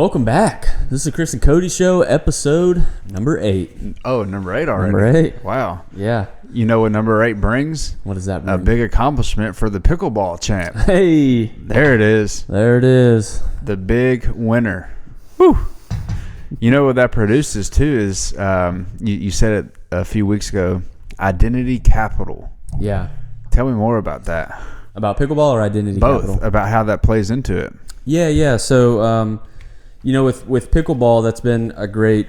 Welcome back. This is the Kris and Cody Show, episode number 8. Oh, number 8 already. Number 8. Wow. Yeah. You know what number 8 brings? What does that mean? A big accomplishment for the pickleball champ. Hey. There it is. There it is. The big winner. Whew. You know what that produces too is, you said it a few weeks ago, identity capital. Yeah. Tell me more about that. About pickleball or identity capital? Both. About how that plays into it. Yeah. So, with pickleball, that's been a great,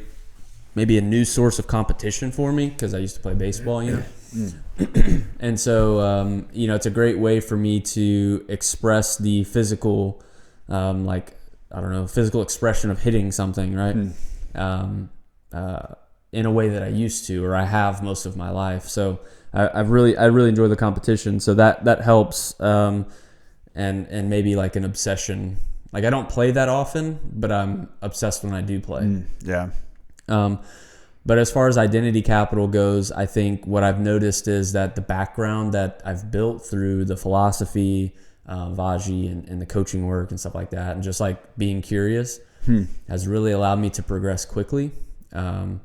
maybe a new source of competition for me because I used to play baseball, And so, it's a great way for me to express the physical, physical expression of hitting something, right? In a way that I used to, or I have most of my life. So I really enjoy the competition. So that helps, and maybe like an obsession. Like I don't play that often, but I'm obsessed when I do play. Yeah. But as far as identity capital goes, I think what I've noticed is that the background that I've built through the philosophy, Vaji and the coaching work and stuff like that, and just like being curious has really allowed me to progress quickly in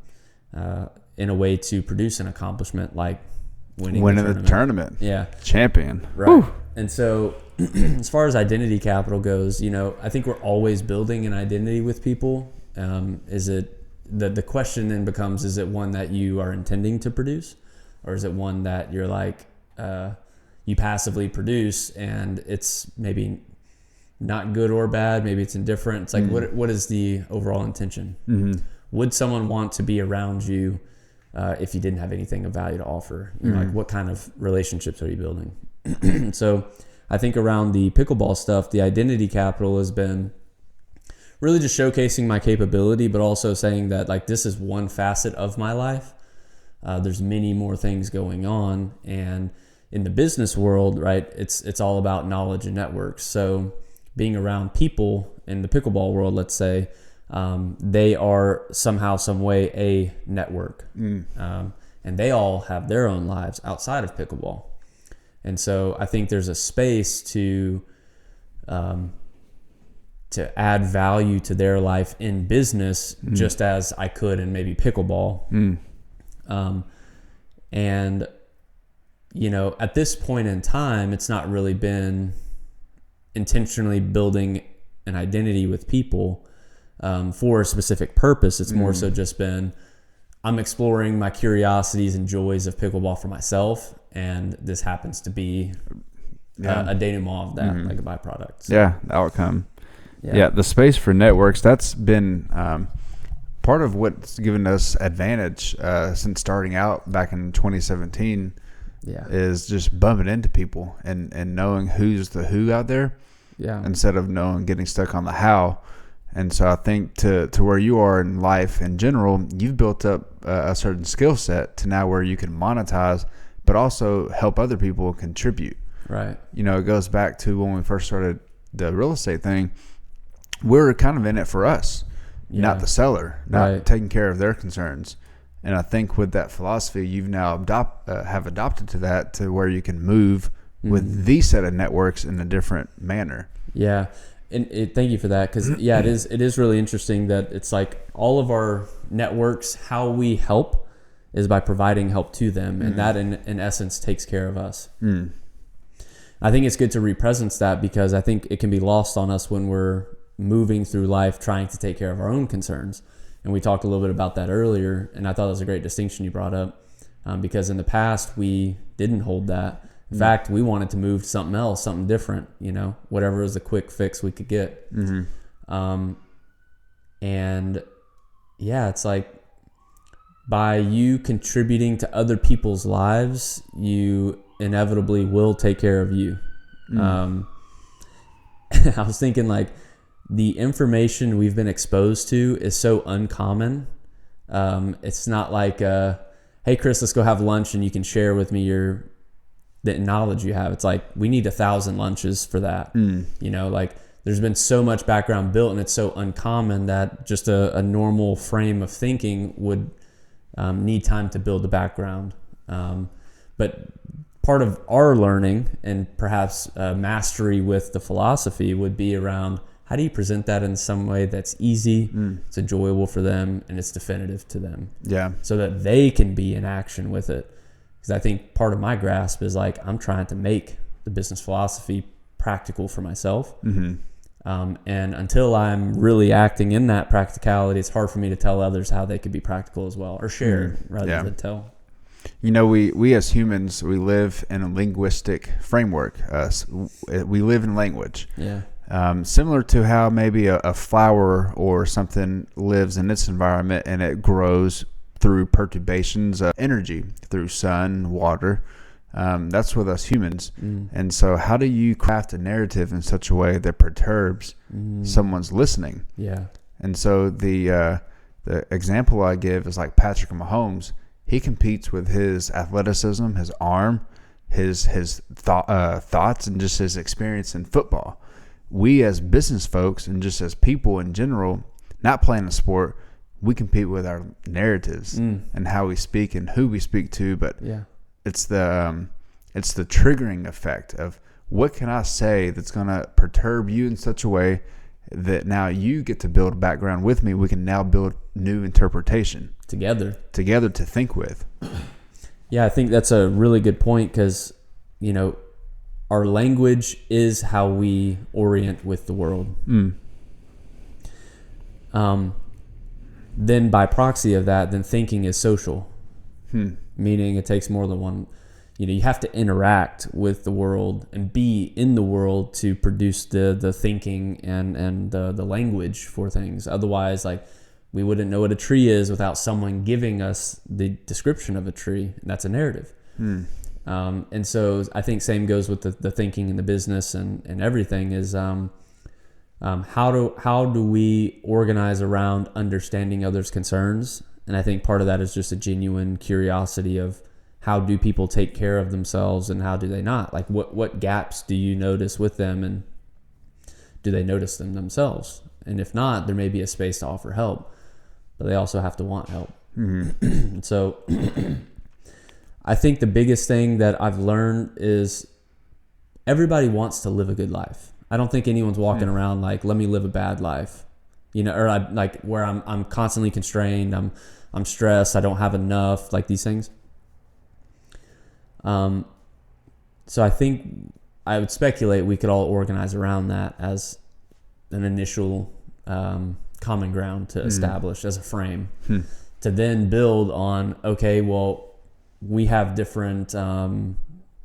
a way to produce an accomplishment like winning the tournament. Yeah. Champion. Right. Whew. And so as far as identity capital goes, I think we're always building an identity with people. Is it the question then becomes, is it one that you are intending to produce, or is it one that you're like you passively produce and it's maybe not good or bad, maybe it's indifferent. It's like what is the overall intention? Would someone want to be around you if you didn't have anything of value to offer? Like what kind of relationships are you building? So I think around the pickleball stuff, the identity capital has been really just showcasing my capability, but also saying that like this is one facet of my life. There's many more things going on, and in the business world, right, it's all about knowledge and networks. So being around people in the pickleball world, let's say, they are somehow, some way a network, and they all have their own lives outside of pickleball. And so I think there's a space to add value to their life in business, just as I could in maybe pickleball. And, at this point in time, it's not really been intentionally building an identity with people for a specific purpose. It's more so just been, I'm exploring my curiosities and joys of pickleball for myself. And this happens to be a denouement of that, like a byproduct. So. Yeah, the outcome. Yeah, the space for networks, that's been part of what's given us advantage since starting out back in 2017 is just bumping into people and knowing who's the who out there instead of getting stuck on the how. And so I think to where you are in life in general, you've built up a certain skill set to now where you can monetize, but also help other people contribute. Right. It goes back to when we first started the real estate thing. We're kind of in it for us, not the seller, not taking care of their concerns. And I think with that philosophy, you've now have adopted to that to where you can move with these set of networks in a different manner. Yeah. And thank you for that. Cause it is really interesting that it's like all of our networks, how we help is by providing help to them. And that in essence takes care of us. I think it's good to represent that because I think it can be lost on us when we're moving through life trying to take care of our own concerns. And we talked a little bit about that earlier, and I thought it was a great distinction you brought up because in the past we didn't hold that. In fact, we wanted to move to something else, something different, whatever was a quick fix we could get. It's like by you contributing to other people's lives, you inevitably will take care of you. I was thinking like, the information we've been exposed to is so uncommon. It's not like, hey, Kris, let's go have lunch and you can share with me the knowledge you have. It's like, we need 1,000 lunches for that. Like there's been so much background built and it's so uncommon that just a normal frame of thinking would need time to build the background. But part of our learning and perhaps mastery with the philosophy would be around how do you present that in some way that's easy, it's enjoyable for them, and it's definitive to them? Yeah. So that they can be in action with it. Because I think part of my grasp is like, I'm trying to make the business philosophy practical for myself. And until I'm really acting in that practicality, it's hard for me to tell others how they could be practical as well, or share rather than tell. You know, we as humans, we live in a linguistic framework. We live in language. Yeah. Similar to how maybe a flower or something lives in its environment and it grows through perturbations of energy, through sun, water. That's with us humans. And so how do you craft a narrative in such a way that perturbs someone's listening? Yeah. And so the example I give is like Patrick Mahomes. He competes with his athleticism, his arm, his thoughts, and just his experience in football. We as business folks and just as people in general, not playing a sport, we compete with our narratives and how we speak and who we speak to. But it's the triggering effect of what can I say that's going to perturb you in such a way that now you get to build a background with me. We can now build new interpretation together to think with. Yeah, I think that's a really good point because, you know, our language is how we orient with the world. Then by proxy of that, then thinking is social, meaning it takes more than one. You know, you have to interact with the world and be in the world to produce the thinking and the language for things. Otherwise, like, we wouldn't know what a tree is without someone giving us the description of a tree. And that's a narrative. And so I think same goes with the thinking in the business and everything is how do we organize around understanding others' concerns? And I think part of that is just a genuine curiosity of how do people take care of themselves and how do they not? Like what gaps do you notice with them and do they notice them themselves? And if not, there may be a space to offer help, but they also have to want help. So I think the biggest thing that I've learned is everybody wants to live a good life. I don't think anyone's walking around like, let me live a bad life, you know, or like where I'm constantly constrained. I'm stressed. I don't have enough, like these things. So I think I would speculate we could all organize around that as an initial common ground to establish as a frame to then build on, okay, well, we have different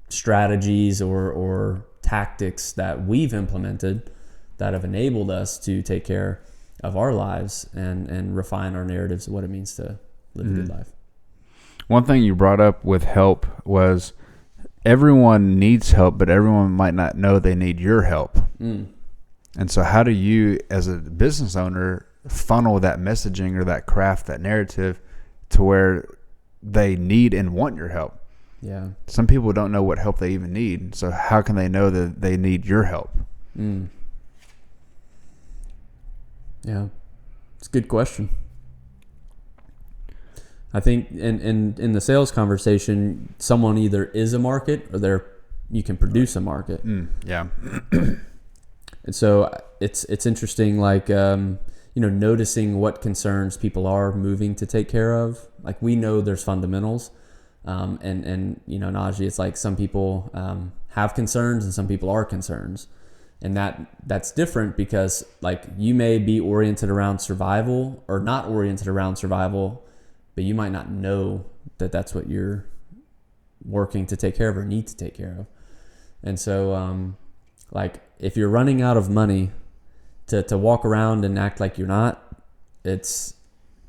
strategies or tactics that we've implemented that have enabled us to take care of our lives and refine our narratives of what it means to live a good life. One thing you brought up with help was everyone needs help, but everyone might not know they need your help. And so how do you, as a business owner, funnel that messaging or that craft, that narrative to where they need and want your help? Yeah. Some people don't know what help they even need. So how can they know that they need your help? Yeah. It's a good question. I think in the sales conversation, someone either is a market or you can produce a market. Yeah. And so it's interesting, like, noticing what concerns people are moving to take care of. Like, we know there's fundamentals. And Najee, it's like some people have concerns and some people are concerns. And that's different because, like, you may be oriented around survival or not oriented around survival, but you might not know that that's what you're working to take care of or need to take care of. And so, like, if you're running out of money to walk around and act like you're not, it's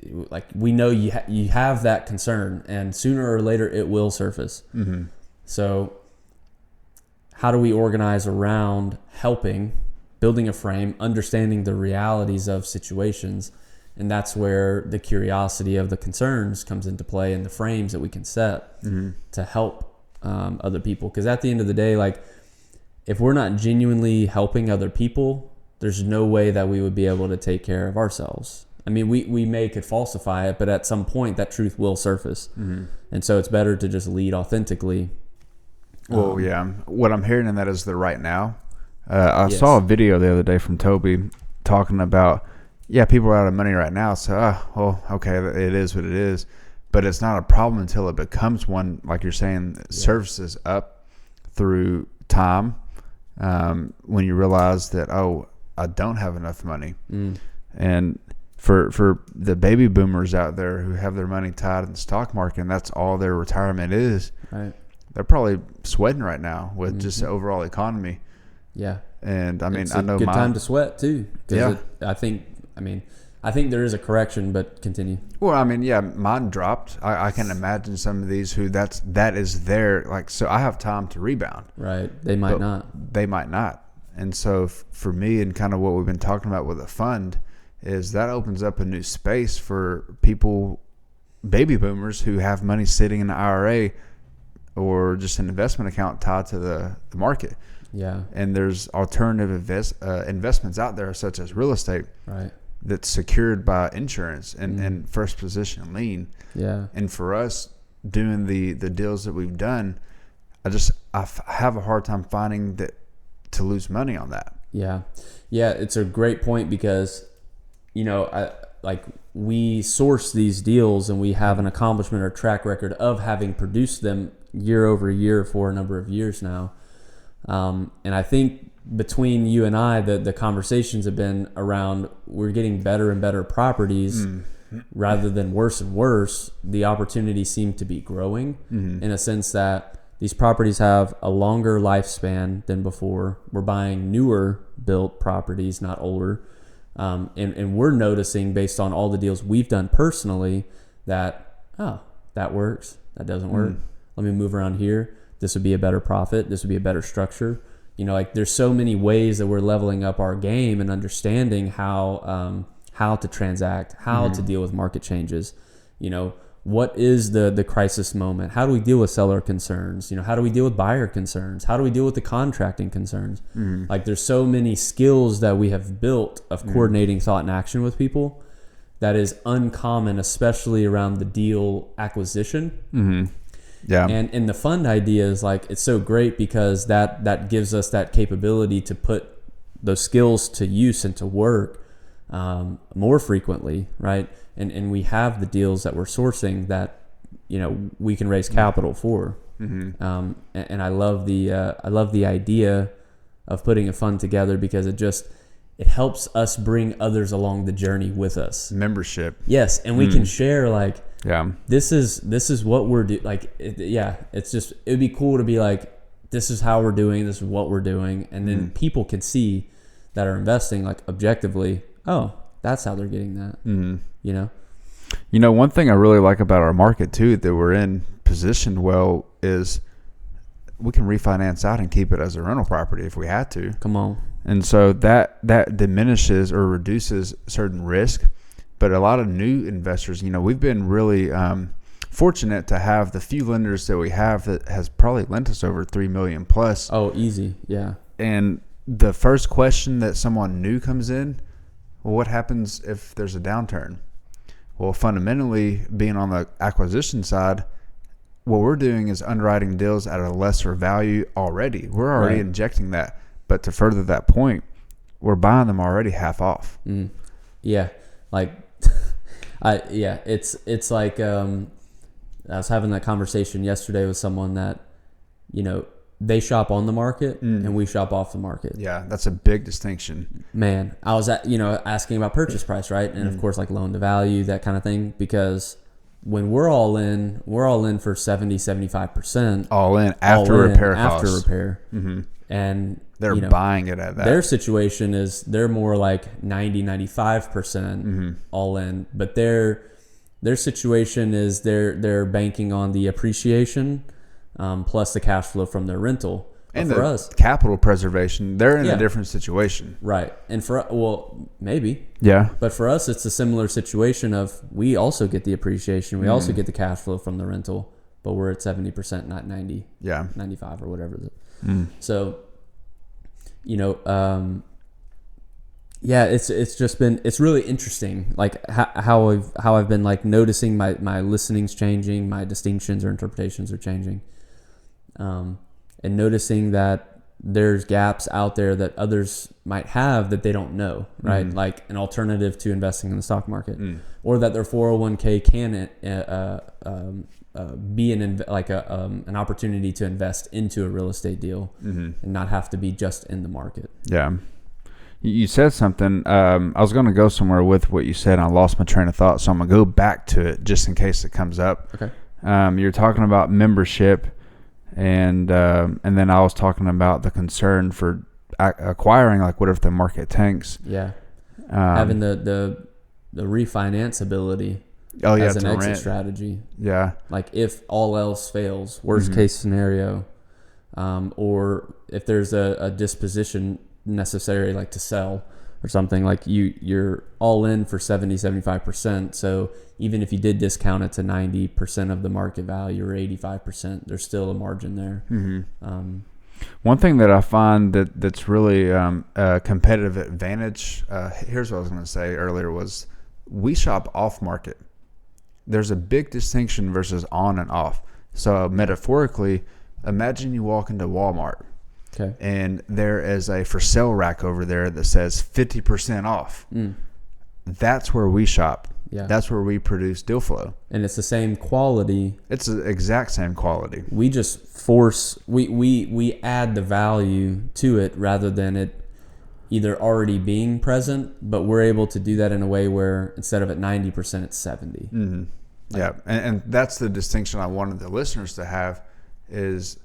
like, we know you have that concern, and sooner or later it will surface. So how do we organize around helping, building a frame, understanding the realities of situations? And that's where the curiosity of the concerns comes into play, and the frames that we can set to help other people. Because at the end of the day, like, if we're not genuinely helping other people, there's no way that we would be able to take care of ourselves. I mean, we could falsify it, but at some point that truth will surface. And so it's better to just lead authentically. Well, yeah. What I'm hearing in that is the right now. I saw a video the other day from Toby, talking about, people are out of money right now. So, okay, it is what it is. But it's not a problem until it becomes one, like you're saying, that surfaces up through time, when you realize that, I don't have enough money. And for the baby boomers out there who have their money tied in the stock market, and that's all their retirement is, right, they're probably sweating right now with just the overall economy. Yeah. And I mean, it's I know good time to sweat too. Yeah. I think there is a correction, but continue. Well, I mean, mine dropped. I can imagine some of these who that is their, like, so I have time to rebound. Right. They might not. They might not. And so for me, and kind of what we've been talking about with a fund, is that opens up a new space for people, baby boomers, who have money sitting in an IRA or just an investment account tied to the market. Yeah. And there's alternative investments out there, such as real estate. Right. That's secured by insurance and first position lien. Yeah. And for us doing the deals that we've done, I have a hard time finding that to lose money on that. Yeah. Yeah. It's a great point because, we source these deals and we have an accomplishment or track record of having produced them year over year for a number of years now. And I think between you and I, the conversations have been around, we're getting better and better properties rather than worse and worse. The opportunities seem to be growing in a sense that these properties have a longer lifespan than before. We're buying newer built properties, not older. And we're noticing, based on all the deals we've done personally, that, that works. That doesn't work. Let me move around here. This would be a better profit. This would be a better structure. There's so many ways that we're leveling up our game and understanding how to transact, how to deal with market changes. What is the crisis moment? How do we deal with seller concerns? How do we deal with buyer concerns? How do we deal with the contracting concerns? There's so many skills that we have built of coordinating thought and action with people that is uncommon, especially around the deal acquisition. Yeah. And the fund idea is it's so great because that gives us that capability to put those skills to use and to work more frequently, right? And we have the deals that we're sourcing that we can raise capital for. And I love the idea of putting a fund together because it helps us bring others along the journey with us. Membership. Yes, and we can share this is what we're doing. It's just, it'd be cool to be this is how we're doing, this is what we're doing, and then people can see that are investing objectively. Oh, that's how they're getting that. One thing I really like about our market too, that we're in positioned well, is we can refinance out and keep it as a rental property if we had to. Come on. And so that diminishes or reduces certain risk. But a lot of new investors, we've been really fortunate to have the few lenders that we have that has probably lent us over $3 million plus. Oh, easy. Yeah. And the first question that someone new comes in, well, what happens if there's a downturn? Well, fundamentally, being on the acquisition side, what we're doing is underwriting deals at a lesser value already. We're already injecting that. But to further that point, we're buying them already half off. Yeah. It's like I was having that conversation yesterday with someone that, they shop on the market and we shop off the market. Yeah, that's a big distinction. Man, I was asking about purchase price, right? And of course, loan to value, that kind of thing, because when we're all in for 70-75%. All in after repair costs. After repair. And they're buying it at that. Their situation is they're more 90-95% all in, but their situation is they're banking on the appreciation plus the cash flow from their rental. And for us, capital preservation, they're in a different situation. Right. And maybe. Yeah. But for us, it's a similar situation of we also get the appreciation. We also get the cash flow from the rental, but we're at 70%, not 90. Yeah. 95 or whatever. So, it's just been, it's really interesting, how I've been noticing my listening's changing, my distinctions or interpretations are changing, and noticing that there's gaps out there that others might have that they don't know, right? Like an alternative to investing in the stock market, or that their 401k can be an opportunity to invest into a real estate deal and not have to be just in the market. Yeah. You said something. I was going to go somewhere with what you said, and I lost my train of thought, so I'm going to go back to it just in case it comes up. Okay. You're talking about membership, and then I was talking about the concern for acquiring, like, what if the market tanks? Yeah. Having the refinance ability as an exit strategy. Yeah. Like if all else fails, worst case scenario, or if there's a disposition necessary, like to sell or something, like you're all in for 70-75%. So even if you did discount it to 90% of the market value or 85%, there's still a margin there. One thing that I find that's really a competitive advantage, here's what I was going to say earlier, was we shop off market. There's a big distinction versus on and off. So metaphorically, imagine you walk into Walmart. Okay. And there is a for sale rack over there that says 50% off. That's where we shop. Yeah. That's where we produce deal flow. And it's the same quality. It's the exact same quality. We just we add the value to it rather than it either already being present, but we're able to do that in a way where instead of at 90%, it's 70. Yeah. And that's the distinction I wanted the listeners to have is,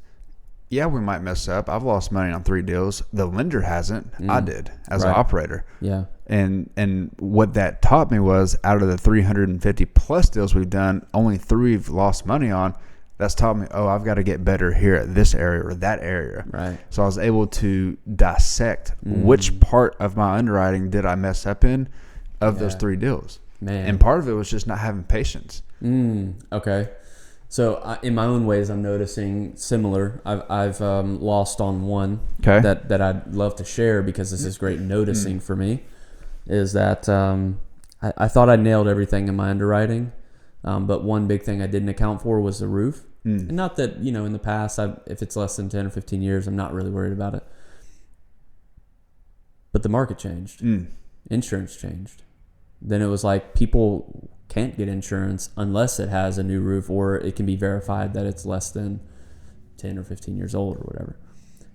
yeah, we might mess up. I've lost money on 3 deals. The lender hasn't. I did as an operator. Yeah. And what that taught me was out of the 350 plus deals we've done, only 3 we've lost money on. That's taught me, I've got to get better here at this area or that area. Right. So I was able to dissect which part of my underwriting did I mess up in of those 3 deals. Man. And part of it was just not having patience. Okay. So in my own ways, I'm noticing similar. I've lost on one that I'd love to share because this is great noticing for me. Is that I thought I nailed everything in my underwriting, but one big thing I didn't account for was the roof. And not that in the past, if it's less than 10 or 15 years, I'm not really worried about it. But the market changed, insurance changed. Then it was like people can't get insurance unless it has a new roof or it can be verified that it's less than 10 or 15 years old or whatever.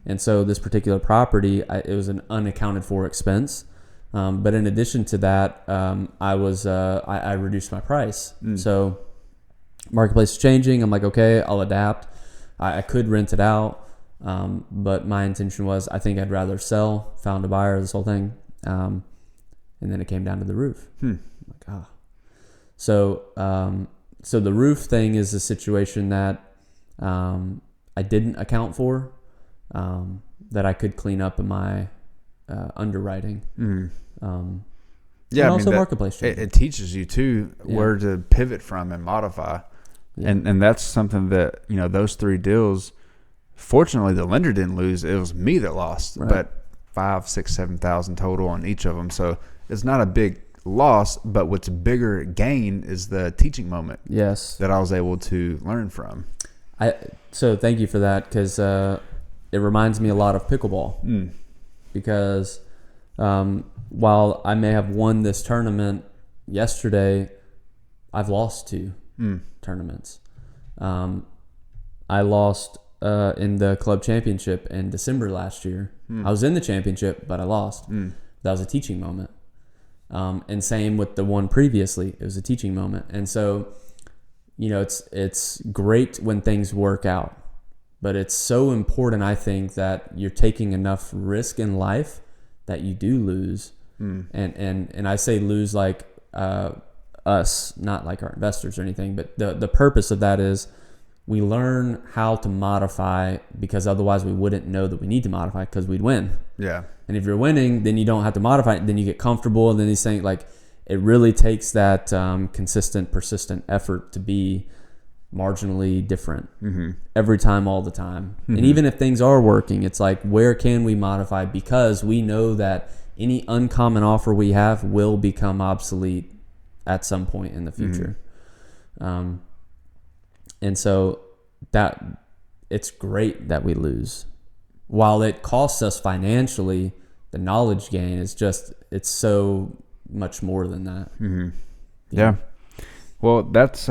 And so this particular property, it was an unaccounted for expense. But in addition to that, I reduced my price. So marketplace is changing. I'm like, okay, I'll adapt. I could rent it out. But my intention was, I think I'd rather sell, found a buyer, this whole thing. And then it came down to the roof. I'm like, So the roof thing is a situation that I didn't account for, that I could clean up in my underwriting. Yeah, also marketplace change. It teaches you too where to pivot from and modify, and that's something that those 3 deals. Fortunately, the lender didn't lose; it was me that lost. Right. But 5, 6, 7,000 total on each of them, so it's not a big loss, but what's a bigger gain is the teaching moment. Yes, that I was able to learn from. So thank you for that, because it reminds me a lot of pickleball. Because while I may have won this tournament yesterday, I've lost 2 tournaments. I lost in the club championship in December last year. I was in the championship, but I lost. That was a teaching moment. And same with the one previously, it was a teaching moment. And so, it's great when things work out, but it's so important, I think, that you're taking enough risk in life that you do lose. And I say lose like us, not like our investors or anything, but the purpose of that is we learn how to modify, because otherwise we wouldn't know that we need to modify because we'd win. Yeah. And if you're winning, then you don't have to modify it. Then you get comfortable. And then these things, like, it really takes that consistent, persistent effort to be marginally different every time, all the time. And even if things are working, it's like, where can we modify? Because we know that any uncommon offer we have will become obsolete at some point in the future. And so that it's great that we lose, while it costs us financially, the knowledge gain is just, it's so much more than that. Mm-hmm. Yeah. Well, that's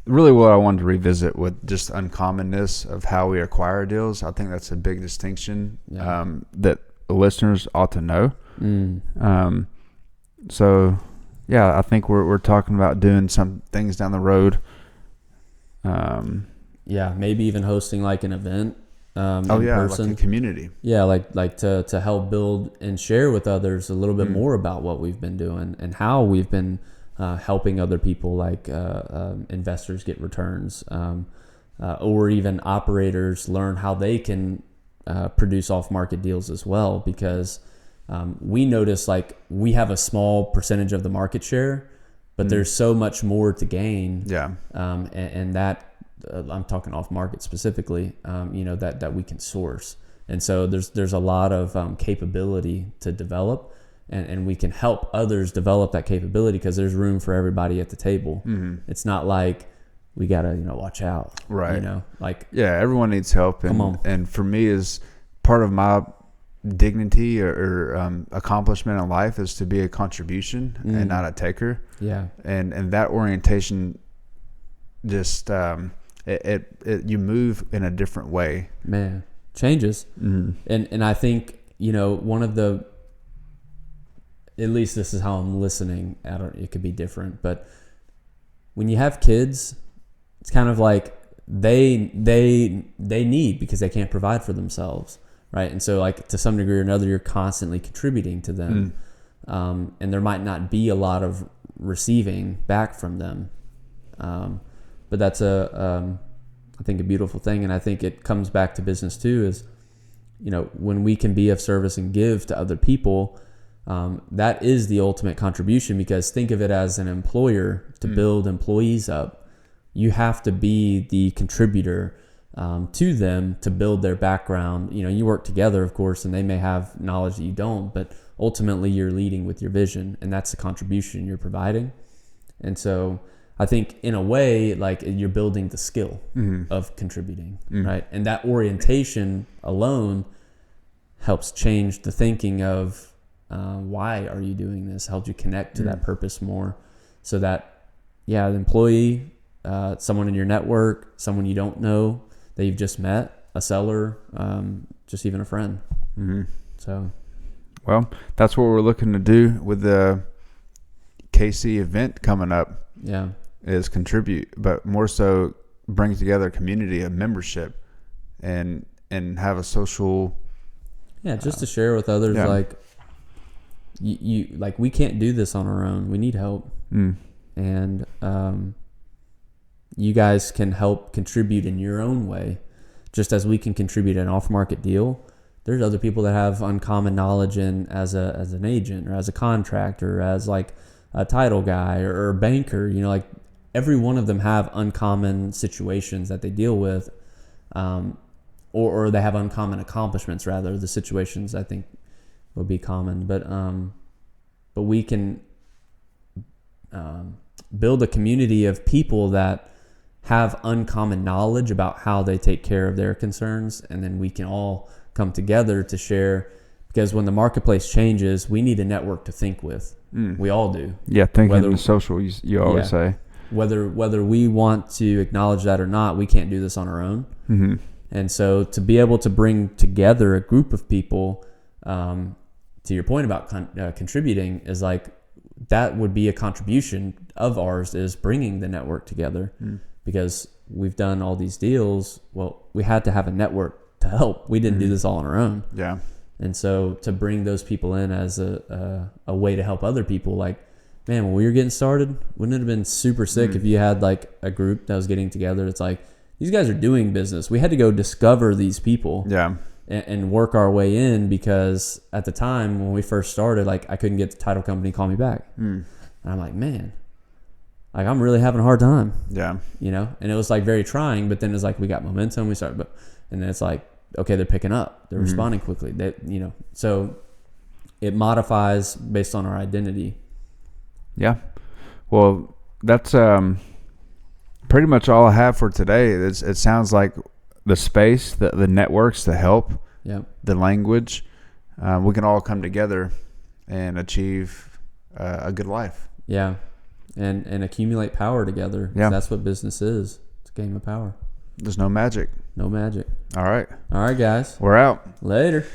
really what I wanted to revisit with just uncommonness of how we acquire deals. I think that's a big distinction that the listeners ought to know. So, yeah, I think we're talking about doing some things down the road. Maybe even hosting like an event. In person. Like a community. Yeah, like to help build and share with others a little bit more about what we've been doing and how we've been helping other people, like investors get returns, or even operators learn how they can produce off-market deals as well. Because we notice like we have a small percentage of the market share, but there's so much more to gain. Yeah. And that. I'm talking off market specifically, that we can source. And so there's a lot of capability to develop, and we can help others develop that capability because there's room for everybody at the table. It's not like we got to, watch out. Right. Everyone needs help. And for me, is part of my dignity or accomplishment in life is to be a contribution and not a taker. Yeah. And that orientation just, you move in a different way. Man, changes. And I think, one of the, at least this is how I'm listening. It could be different, but when you have kids, it's kind of like they need, because they can't provide for themselves. Right. And so like to some degree or another, you're constantly contributing to them. And there might not be a lot of receiving back from them. But that's I think a beautiful thing. And I think it comes back to business too, is, when we can be of service and give to other people, that is the ultimate contribution. Because think of it as an employer to build employees up. You have to be the contributor to them to build their background. You work together, of course, and they may have knowledge that you don't, but ultimately you're leading with your vision, and that's the contribution you're providing. And so I think in a way, like you're building the skill of contributing, right? And that orientation alone helps change the thinking of why are you doing this? Helps you connect to that purpose more, so that, the employee, someone in your network, someone you don't know that you've just met, a seller, just even a friend. So, well, that's what we're looking to do with the KC event coming up. Yeah. Is contribute, but more so bring together a community of membership and have a social. Just to share with others, like you like, we can't do this on our own. We need help. And you guys can help contribute in your own way, just as we can contribute an off-market deal. There's other people that have uncommon knowledge as an agent, or as a contractor, as like a title guy or a banker. Like every one of them have uncommon situations that they deal with, or they have uncommon accomplishments. Rather, the situations I think would be common, but we can build a community of people that have uncommon knowledge about how they take care of their concerns, and then we can all come together to share. Because when the marketplace changes, we need a network to think with. We all do. Yeah, thinking social, you always say. Whether we want to acknowledge that or not, we can't do this on our own. And so to be able to bring together a group of people, to your point about contributing, is like, that would be a contribution of ours, is bringing the network together. Because we've done all these deals. Well, we had to have a network to help. We didn't do this all on our own. Yeah. And so to bring those people in as a way to help other people, like, man, when we were getting started, wouldn't it have been super sick if you had like a group that was getting together? It's like, these guys are doing business. We had to go discover these people. Yeah. And work our way in, because at the time when we first started, like, I couldn't get the title company to call me back. And I'm like, man, like, I'm really having a hard time. Yeah. And it was like very trying, but then it's like, we got momentum, and then it's like, okay, they're picking up, they're responding quickly. So it modifies based on our identity. Yeah. Well, that's pretty much all I have for today. It sounds like the space, the networks, the help, the language, we can all come together and achieve a good life. Yeah. And accumulate power together. Yeah. That's what business is. It's a game of power. There's no magic. No magic. All right. All right, guys. We're out. Later.